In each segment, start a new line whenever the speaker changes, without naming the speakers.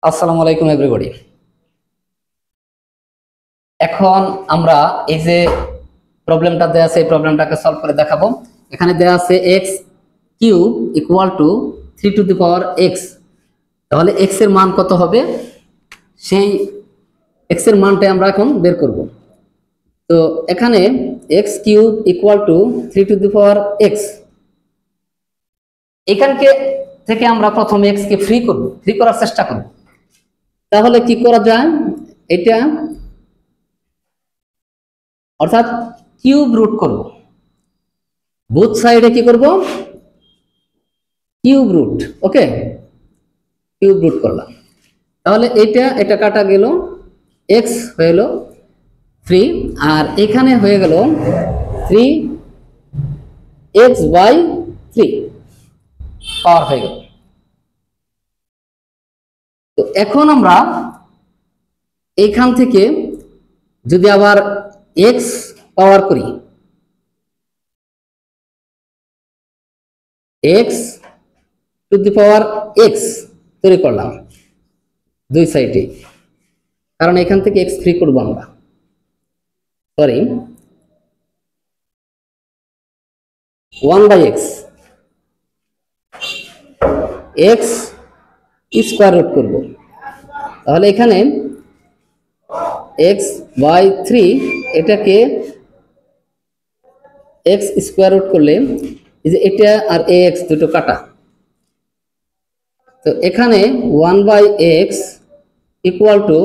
আসসালামু আলাইকুম এভরিবডি। এখন আমরা এই যে প্রবলেমটা দেয়া আছে এই প্রবলেমটাকে সলভ করে দেখাবো। এখানে দেয়া আছে x cube equal to 3 to the power x। তাহলে x এর মান কত হবে, সেই x এর মানটা আমরা এখন বের করব। তো এখানে x cube equal to 3 to the power x, এখানকে থেকে আমরা প্রথমে x কে ফ্রি করার চেষ্টা করব। তাহলে কি করা যায়, এটা অর্থাৎ কিউব রুট করব, বোথ সাইডে কি করব, কিউব রুট। ওকে, কিউব রুট করলাম। তাহলে এটা কাটা গেল, x হয়ে গেল 3 আর এখানে হয়ে গেল 3x/3 পাওয়ার হয়ে গেল। তো এখন আমরা এইখান থেকে যদি আবার x পাওয়ার করি, x to the power x তৈরি করলাম দুই সাইডে, কারণ এখান থেকে x ফ্রি করবো আমরা। Sorry, 1/x, x square root করব। তাহলে এখানে x/3, এটাকে x স্কোয়ার রুট করলে এই যে এটা আর ax দুটো কাটা, তো এখানে 1/x ইকুয়াল টু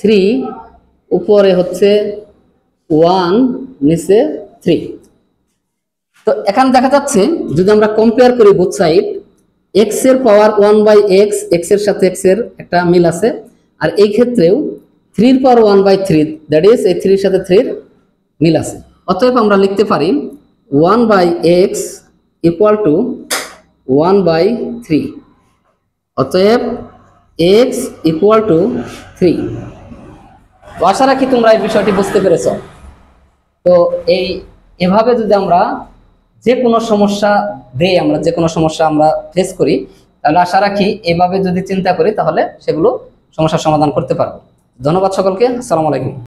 3, উপরে হচ্ছে 1, নিচে 3। তো এখানে দেখা যাচ্ছে যদি আমরা কম্পেয়ার করি বোথ সাইড, x এর পাওয়ার 1/x, x এর সাথে x এর একটা মিল আছে, আর এই ক্ষেত্রেও 3 এর পাওয়ার 1/3, দ্যাট ইজ এই 3 এর সাথে 3 এর মিল আছে। অতএব আমরা লিখতে পারি 1/x ইকুয়াল টু 1/3। অতএব x ইকুয়াল টু 3। তো আশা রাখি তোমরা এই বিষয়টি বুঝতে পেরেছ। তো এভাবে যদি আমরা যে কোনো সমস্যা আমরা ফেস করি, তাহলে আশা রাখি এভাবে যদি চিন্তা করি তাহলে সেগুলো সমস্যার সমাধান করতে পারবো। ধন্যবাদ সকলকে। আসসালামু আলাইকুম।